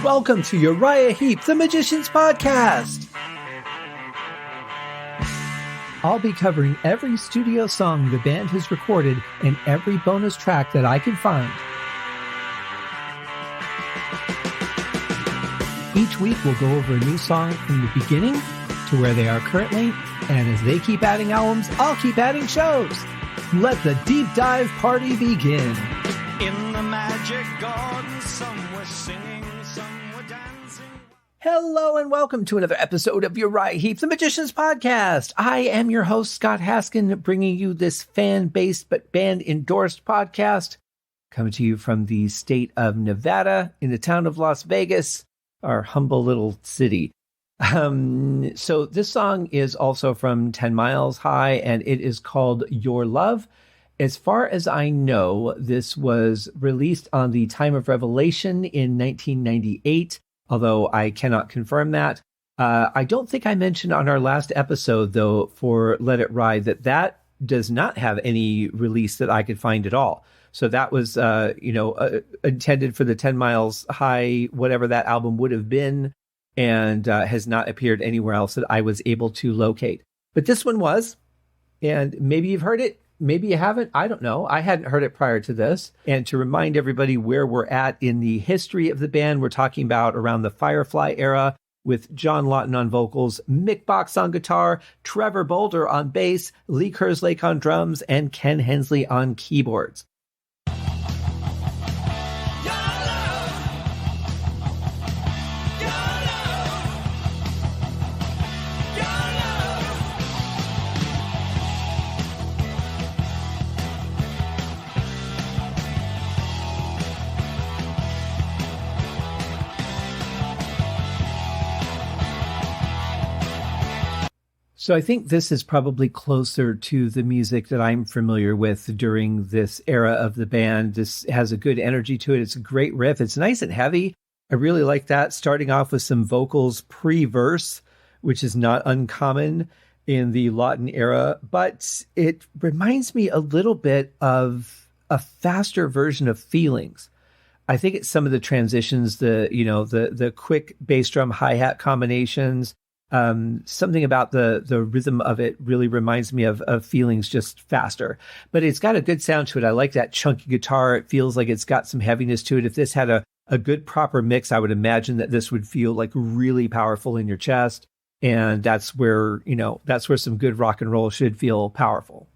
Welcome to Uriah Heep, the Magician's Podcast. I'll be covering every studio song the band has recorded and every bonus track that I can find. Each week we'll go over a new song from the beginning to where they are currently, and as they keep adding albums, I'll keep adding shows. Let the deep dive party begin. In the magic garden, some were singing, some were dancing. Hello and welcome to another episode of Uriah Heep, the Magician's Podcast. I am your host, Scott Haskin, bringing you this fan-based but band-endorsed podcast, coming to you from the state of Nevada in the town of Las Vegas, our humble little city. So this song is also from 10 Miles High, and it is called Your Love. As far as I know, this was released on the Time of Revelation in 1998, although I cannot confirm that. I don't think I mentioned on our last episode, though, for Let It Ride, that does not have any release that I could find at all. So that was, intended for the 10 Miles High, whatever that album would have been, and has not appeared anywhere else that I was able to locate. But this one was, and maybe you've heard it. Maybe you haven't. I don't know. I hadn't heard it prior to this. And to remind everybody where we're at in the history of the band, we're talking about around the Firefly era with John Lawton on vocals, Mick Box on guitar, Trevor Boulder on bass, Lee Kerslake on drums, and Ken Hensley on keyboards. So I think this is probably closer to the music that I'm familiar with during this era of the band. This has a good energy to it. It's a great riff. It's nice and heavy. I really like that. Starting off with some vocals pre-verse, which is not uncommon in the Lawton era, but it reminds me a little bit of a faster version of Feelings. I think it's some of the transitions, the quick bass drum hi-hat combinations. Something about the rhythm of it really reminds me of Feelings, just faster. But it's got a good sound to it. I like that chunky guitar. It feels like it's got some heaviness to it. If this had a good proper mix, I would imagine that this would feel like really powerful in your chest. And that's where some good rock and roll should feel powerful.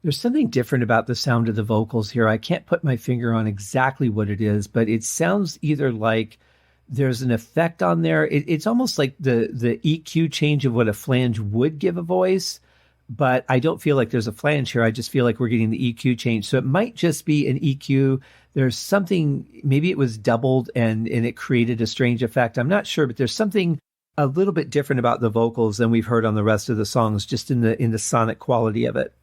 There's something different about the sound of the vocals here. I can't put my finger on exactly what it is, but it sounds either like there's an effect on there. It's almost like the EQ change of what a flange would give a voice, but I don't feel like there's a flange here. I just feel like we're getting the EQ change. So it might just be an EQ. There's something, maybe it was doubled and it created a strange effect. I'm not sure, but there's something a little bit different about the vocals than we've heard on the rest of the songs, just in the sonic quality of it.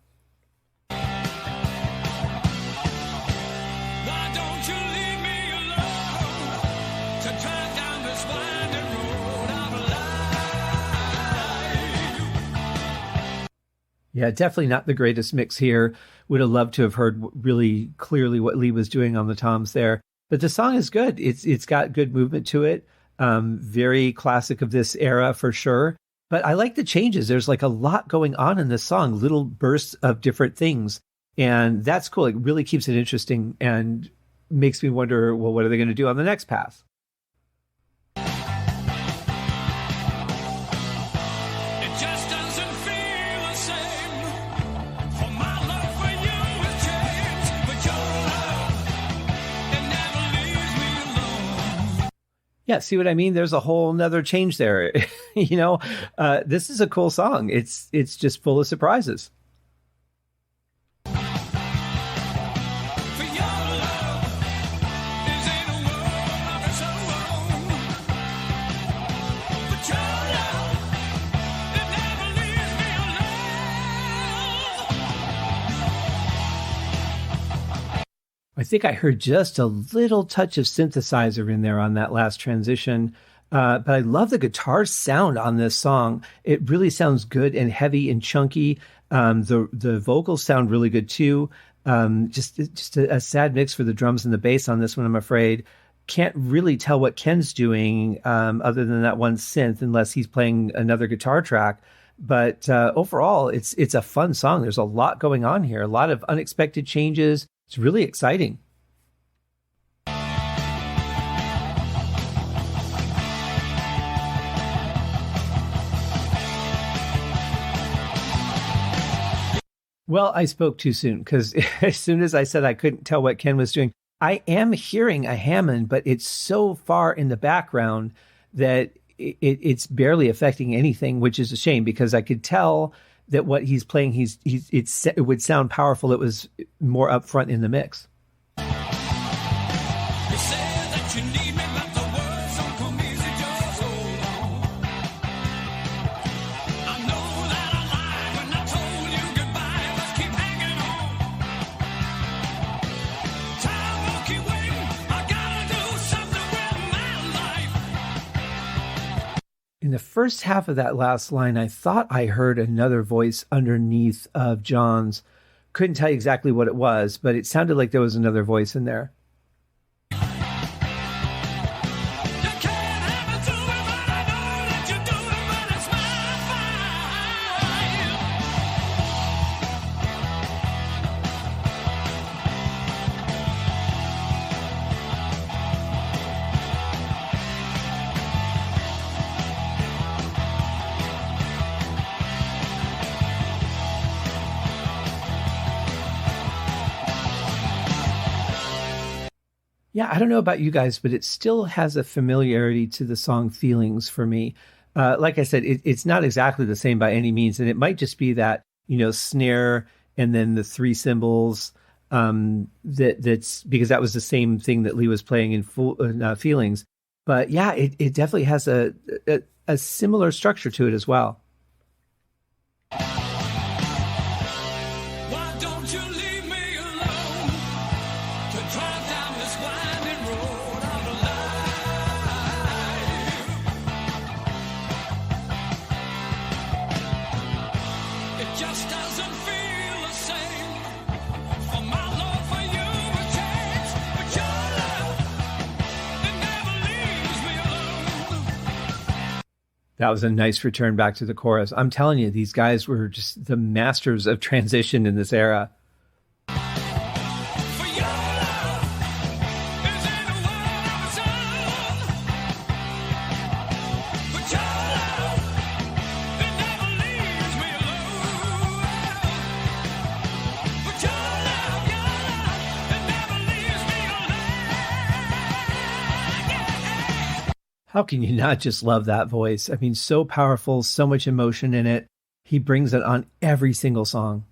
Yeah, definitely not the greatest mix here. Would have loved to have heard really clearly what Lee was doing on the toms there. But the song is good. It's got good movement to it. Very classic of this era for sure. But I like the changes. There's like a lot going on in this song, little bursts of different things. And that's cool. It really keeps it interesting and makes me wonder, well, what are they going to do on the next pass? Yeah, see what I mean? There's a whole nother change there. This is a cool song. It's just full of surprises. I think I heard just a little touch of synthesizer in there on that last transition. But I love the guitar sound on this song. It really sounds good and heavy and chunky. The vocals sound really good too. Just a sad mix for the drums and the bass on this one, I'm afraid. Can't really tell what Ken's doing other than that one synth, unless he's playing another guitar track. But overall, it's a fun song. There's a lot going on here, a lot of unexpected changes. It's really exciting. Well, I spoke too soon, because as soon as I said I couldn't tell what Ken was doing, I am hearing a Hammond, but it's so far in the background that it's barely affecting anything, which is a shame, because I could tell that what he's playing, it would sound powerful. It was more upfront in the mix. In the first half of that last line, I thought I heard another voice underneath of John's. Couldn't tell you exactly what it was, but it sounded like there was another voice in there. Yeah, I don't know about you guys, but it still has a familiarity to the song Feelings for me. Like I said, it's not exactly the same by any means, and it might just be that, snare and then the three cymbals. That's because that was the same thing that Lee was playing in Feelings. But yeah, it definitely has a similar structure to it as well. That was a nice return back to the chorus. I'm telling you, these guys were just the masters of transition in this era. How can you not just love that voice? I mean, so powerful, so much emotion in it. He brings it on every single song.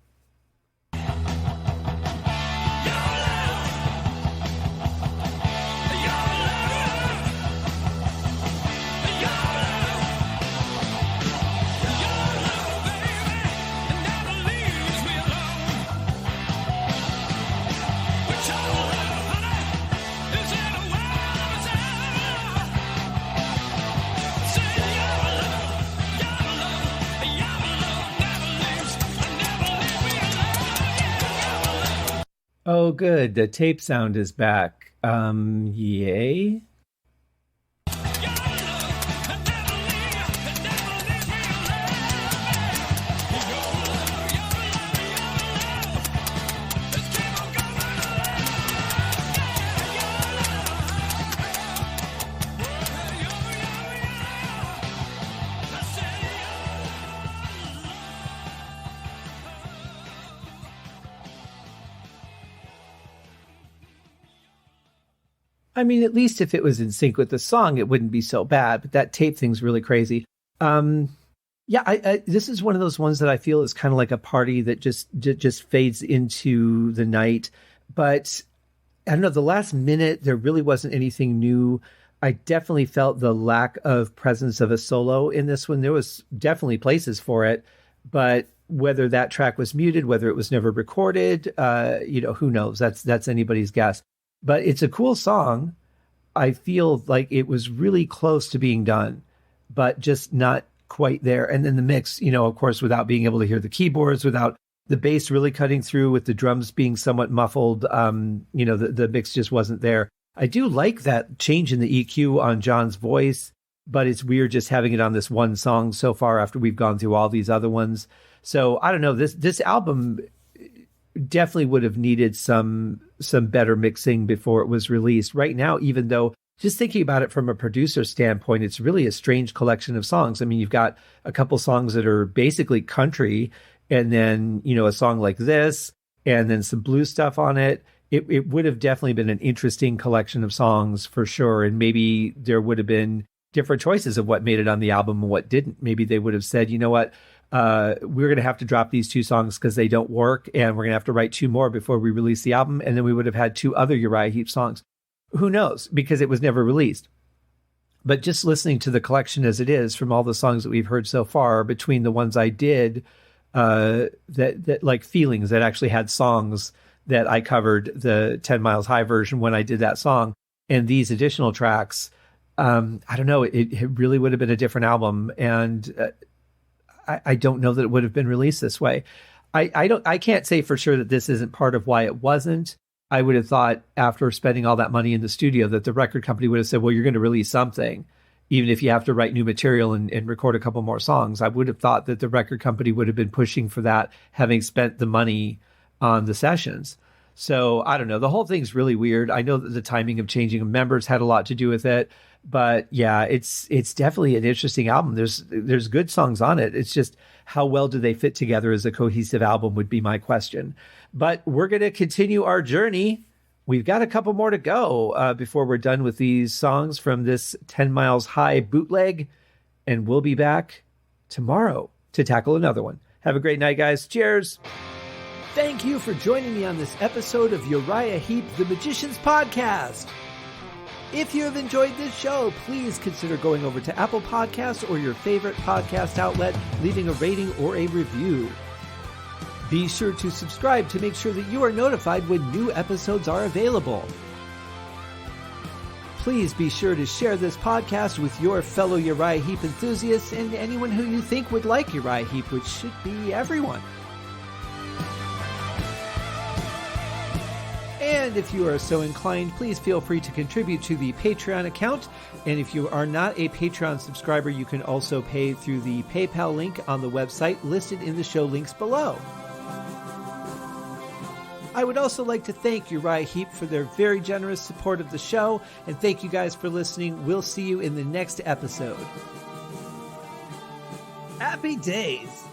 Oh, good. The tape sound is back. Yay. I mean, at least if it was in sync with the song, it wouldn't be so bad. But that tape thing's really crazy. This is one of those ones that I feel is kind of like a party that just fades into the night. But I don't know, the last minute, there really wasn't anything new. I definitely felt the lack of presence of a solo in this one. There was definitely places for it, but whether that track was muted, whether it was never recorded, who knows? That's anybody's guess. But it's a cool song. I feel like it was really close to being done, but just not quite there. And then the mix, of course, without being able to hear the keyboards, without the bass really cutting through, with the drums being somewhat muffled, the mix just wasn't there. I do like that change in the EQ on John's voice, but it's weird just having it on this one song so far after we've gone through all these other ones. So I don't know, this album definitely would have needed some better mixing before it was released. Right now, even though, just thinking about it from a producer standpoint, it's really a strange collection of songs. I mean, you've got a couple songs that are basically country, and then, a song like this, and then some blues stuff on it. It would have definitely been an interesting collection of songs for sure. And maybe there would have been different choices of what made it on the album and what didn't. Maybe they would have said, you know what, we're going to have to drop these 2 songs because they don't work, and we're going to have to write 2 more before we release the album. And then we would have had 2 other Uriah Heep songs. Who knows? Because it was never released. But just listening to the collection as it is, from all the songs that we've heard so far, between the ones I did, that like Feelings, that actually had songs that I covered, the 10 Miles High version when I did that song, and these additional tracks, I don't know, it really would have been a different album. And I don't know that it would have been released this way. I can't say for sure that this isn't part of why it wasn't. I would have thought, after spending all that money in the studio, that the record company would have said, well, you're going to release something, even if you have to write new material and record a couple more songs. I would have thought that the record company would have been pushing for that, having spent the money on the sessions. So I don't know. The whole thing's really weird. I know that the timing of changing of members had a lot to do with it, but yeah, it's definitely an interesting album. There's good songs on it. It's just, how well do they fit together as a cohesive album would be my question. But we're going to continue our journey. We've got a couple more to go before we're done with these songs from this 10 Miles High bootleg. And we'll be back tomorrow to tackle another one. Have a great night, guys. Cheers. Thank you for joining me on this episode of Uriah Heep, the Magicians Podcast. If you have enjoyed this show, please consider going over to Apple Podcasts or your favorite podcast outlet, leaving a rating or a review. Be sure to subscribe to make sure that you are notified when new episodes are available. Please be sure to share this podcast with your fellow Uriah Heep enthusiasts and anyone who you think would like Uriah Heep, which should be everyone. And if you are so inclined, please feel free to contribute to the Patreon account. And if you are not a Patreon subscriber, you can also pay through the PayPal link on the website listed in the show links below. I would also like to thank Uriah Heep for their very generous support of the show, and thank you guys for listening. We'll see you in the next episode. Happy days!